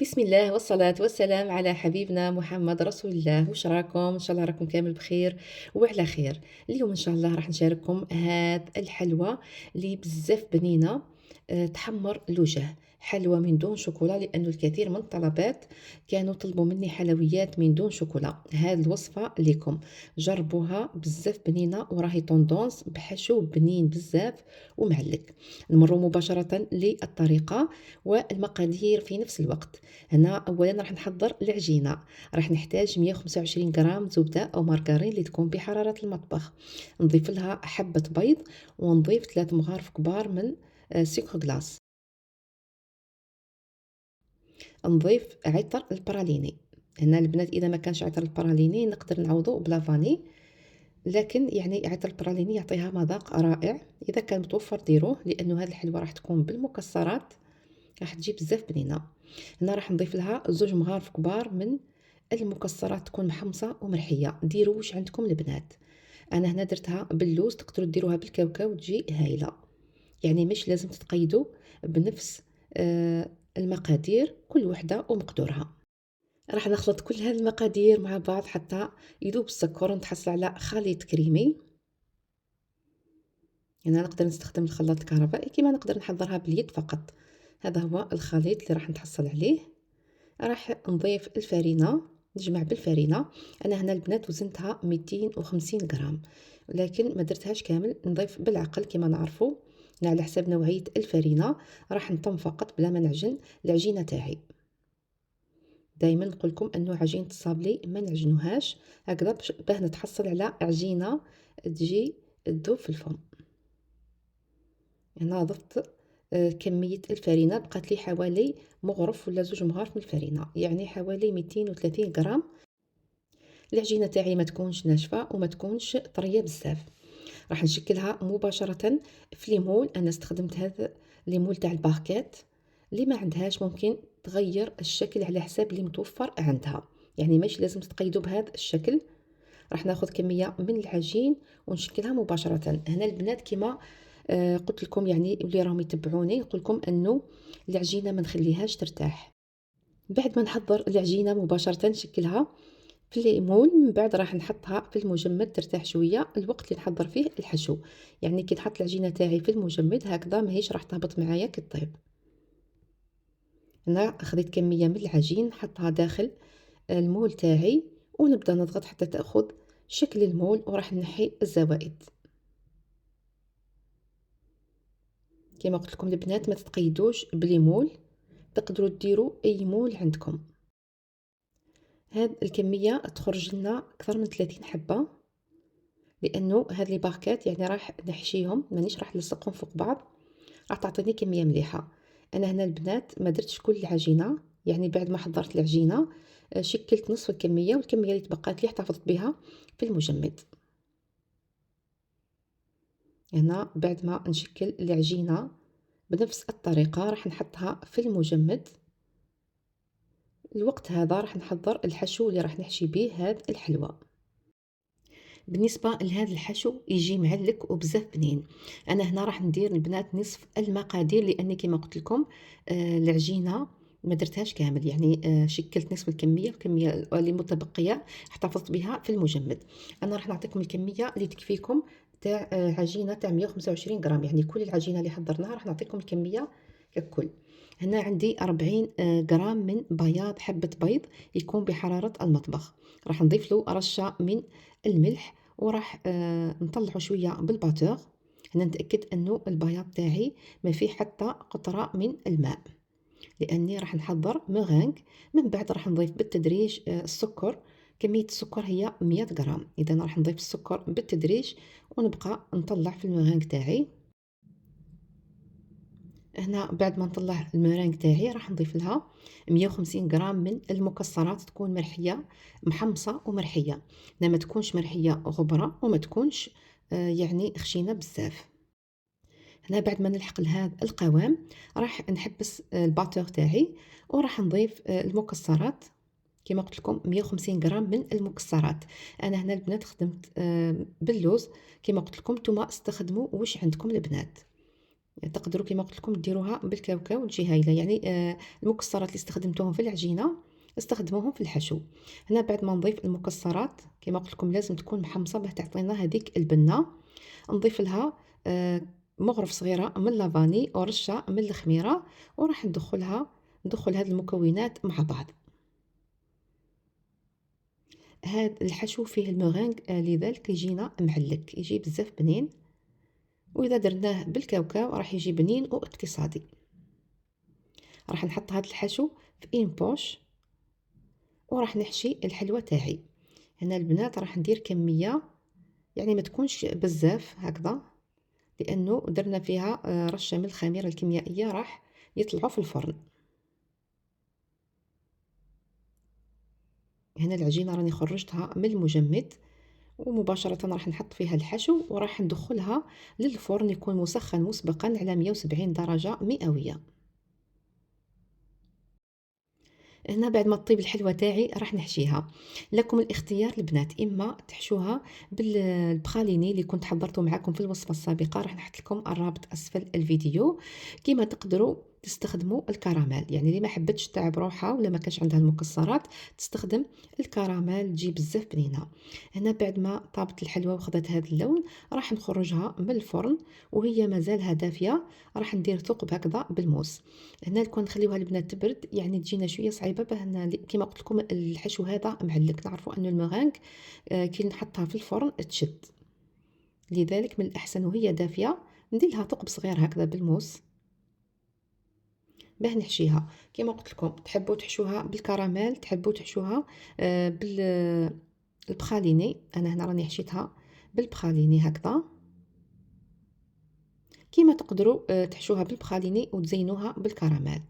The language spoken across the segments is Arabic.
بسم الله والصلاة والسلام على حبيبنا محمد رسول الله. واش راكم؟ ان شاء الله راكم كامل بخير وعلى خير. اليوم ان شاء الله راح نشارككم هاد الحلوى اللي بزاف بنينه. تحمر الوجه. حلوى من دون شوكولا لانه الكثير من الطلبات كانوا طلبوا مني حلويات من دون شوكولا. هاد الوصفه لكم، جربوها بزاف بنينه وراهي طوندونس بحشو بنين بزاف ومعلك. نمروا مباشره للطريقه والمقادير في نفس الوقت. هنا اولا راح نحضر العجينه. راح نحتاج 125 غرام زبده او مارغرين اللي تكون بحراره المطبخ. نضيف لها حبه بيض ونضيف 3 مغارف كبار من سكر غلاس. نضيف عطر البراليني. هنا البنات اذا ما كانش عطر البراليني نقدر نعوضه بلا فاني، لكن يعني عطر البراليني يعطيها مذاق رائع. اذا كان متوفر ديروه لانه هذه الحلوه راح تكون بالمكسرات، راح تجي بزاف بنينه. هنا راح نضيف لها 2 مغارف كبار من المكسرات تكون محمصه ومرحيه. ديروا واش عندكم البنات. انا هنا درتها باللوز، تقدروا ديروها بالكاوكاو تجي هايله. يعني مش لازم تتقيدوا بنفس المقادير، كل وحده ومقدورها. راح نخلط كل هذه المقادير مع بعض حتى يذوب السكر ونتحصل على خليط كريمي. هنا نقدر نستخدم الخلاط الكهربائي كما نقدر نحضرها باليد فقط. هذا هو الخليط اللي راح نتحصل عليه. راح نضيف الفرينة، نجمع بالفرينة. انا هنا البنات وزنتها 250 غرام، لكن ما درتهاش كامل، نضيف بالعقل كما نعرفوا على حساب نوعية الفرينة. راح نطم فقط بلا ما نعجن العجينة تاعي. دائما نقول لكم انه عجينة الصابلي ما نعجنوهاش هكذا باه نتحصل على عجينة تجي تذوب في الفم. هنا ضفت كمية الفرينة، بقات لي حوالي مغرف ولا 2 مغارف من الفرينة، يعني حوالي 230 غرام. العجينة تاعي ما تكونش ناشفة وما تكونش طرية بزاف. راح نشكلها مباشرة في ليمول. انا استخدمت هذا ليمول تاع الباكيت. اللي ما عندهاش ممكن تغير الشكل على حساب اللي متوفر عندها، يعني مش لازم تتقيدوا بهذا الشكل. راح ناخذ كميه من العجين ونشكلها مباشره. هنا البنات كما قلت لكم، يعني اللي راهم يتبعوني نقول لكم انه العجينه ما نخليهاش ترتاح. بعد ما نحضر العجينه مباشره نشكلها في الليمون، من بعد راح نحطها في المجمد ترتاح شويه الوقت اللي نحضر فيه الحشو. يعني كي نحط العجينه تاعي في المجمد هكذا ماهيش راح تهبط معايا كي طيب. هنا خذيت كميه من العجين نحطها داخل المول تاعي ونبدا نضغط حتى تاخذ شكل المول، وراح نحي الزوائد. كما قلت لكم البنات ما تتقيدوش بلي مول، تقدروا ديروا اي مول عندكم. هاد الكميه تخرج لنا اكثر من 30 حبه، لانه هاد لي باكيت يعني راح نحشيهم مانيش راح نلصقهم فوق بعض، راح تعطيني كميه مليحه. انا هنا البنات ما درتش كل العجينه، يعني بعد ما حضرت العجينه شكلت نصف الكميه، والكميه اللي تبقات لي احتفظت بها في المجمد. هنا بعد ما نشكل العجينه بنفس الطريقه راح نحطها في المجمد. الوقت هذا راح نحضر الحشو اللي راح نحشي به هذا الحلوى. بالنسبه لهذا الحشو يجي معلك وبزاف بنين. انا هنا راح ندير البنات نصف المقادير، لاني كما قلت لكم العجينه ما درتهاش كامل، يعني شكلت نصف الكميه، الكميه اللي متبقيه احتفظت بها في المجمد. انا راح نعطيكم الكميه اللي تكفيكم تاع عجينه تاع 125 غرام، يعني كل العجينه اللي حضرناها راح نعطيكم الكميه ككل. هنا عندي 40 غرام من بياض، حبة بيض يكون بحرارة المطبخ. راح نضيف له رشة من الملح، وراح نطلعه شوية بالباتور. هنا نتأكد انه البياض تاعي ما فيه حتى قطرة من الماء، لاني راح نحضر مورينغ. من بعد راح نضيف بالتدريج السكر. كمية السكر هي 100 غرام، اذا راح نضيف السكر بالتدريج ونبقى نطلع في المورينغ تاعي. هنا بعد ما نطلع المرانج تاعي راح نضيف لها 150 غرام من المكسرات تكون مرحيه، محمصه ومرحيه. ما تكونش مرحيه غبره وما تكونش يعني خشينه بزاف. هنا بعد ما نلحق لهذا القوام راح نحبس الباتور تاعي، وراح نضيف المكسرات. كما قلت لكم 150 غرام من المكسرات. انا هنا البنات خدمت باللوز، كما قلت لكم نتوما استخدموا واش عندكم البنات. تقدروا كما قلت لكم ديروها بالكاوكاو تجي هايله. يعني المكسرات اللي استخدمتوهم في العجينه استخدموهم في الحشو. هنا بعد ما نضيف المكسرات كما قلت لكم لازم تكون محمصه باه تعطينا هذيك البنه. نضيف لها مغرف صغيره من لافاني ورشه من الخميره، وراح ندخل هذه المكونات مع بعض. هذا الحشو فيه المورينغ لذلك يجينا معلك، يجي بزاف بنين، واذا درناه بالكاوكاو راح يجي بنين واقتصادي. راح نحط هذا الحشو في ان بوش وراح نحشي الحلوى تاعي. هنا البنات راح ندير كميه يعني ما تكونش بزاف هكذا، لانه درنا فيها رشه من الخميره الكيميائيه راح يطلعوا في الفرن. هنا العجينه راني خرجتها من المجمد، ومباشره راح نحط فيها الحشو وراح ندخلها للفرن يكون مسخن مسبقا على 170 درجه مئويه. هنا بعد ما تطيب الحلوى تاعي راح نحشيها. لكم الاختيار البنات، اما تحشوها بالبخاليني اللي كنت حضرته معكم في الوصفه السابقه، راح نحط لكم الرابط اسفل الفيديو. كما تقدروا تستخدموا الكراميل، يعني اللي ما حبتش تعب روحها ولا ما كانش عندها المكسرات تستخدم الكراميل، تجي بزاف بنينه. هنا بعد ما طابت الحلوى وخذت هذا اللون راح نخرجها من الفرن وهي مازالها دافيه. راح ندير ثقب هكذا بالموس. هنا كون نخليوها البنات تبرد يعني تجينا شويه صعيبه باه كما قلت لكم الحشو هذا معلك، نعرفوا انه المغانق كي نحطها في الفرن تشد، لذلك من الاحسن وهي دافيه ندير لها ثقب صغير هكذا بالموس باه نحشيها. كما قلت لكم تحبوا تحشوها بالكراميل، تحبوا تحشوها بالبخاليني. انا هنا راني حشيتها بالبخاليني هكذا. كما تقدروا تحشوها بالبخاليني وتزينوها بالكراميل.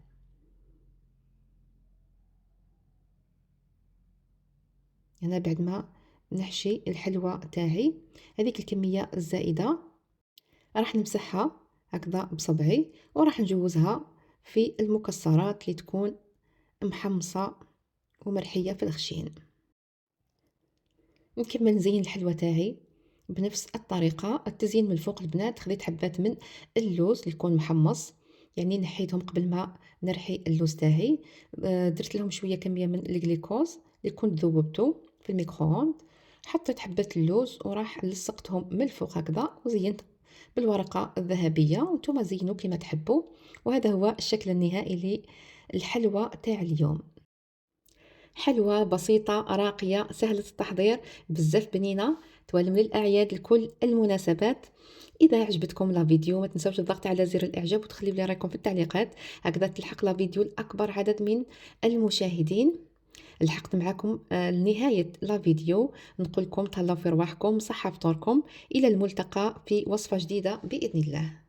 هنا بعد ما نحشي الحلوى تاعي هذيك الكمية الزائدة راح نمسحها هكذا بصبعي وراح نجوزها في المكسرات اللي تكون محمصة ومرحية في الخشين. نكمل نزين الحلوى تاعي بنفس الطريقة. التزيين من الفوق البنات خذيت حبات من اللوز اللي يكون محمص، يعني نحيتهم قبل ما نرحي اللوز تاعي. درت لهم شوية كمية من الجليكوز اللي كنت ذوبته في الميكرووند. حطيت حبات اللوز وراح لصقتهم من الفوق هكذا وزينت بالورقة الذهبية، وانتم زينوا كما تحبوا. وهذا هو الشكل النهائي للحلوى تاع اليوم. حلوة بسيطة راقية سهلة التحضير بزاف بنينة، توالم للأعياد لكل المناسبات. إذا عجبتكم لا فيديو ما تنسوش الضغط على زر الإعجاب وتخليوا لي رايكم في التعليقات، هكذا تلحق لا فيديو لأكبر عدد من المشاهدين. لحقت معكم لنهاية لا فيديو، نقول لكم تهلاو في رواحكم، صحة فطوركم، إلى الملتقى في وصفة جديدة بإذن الله.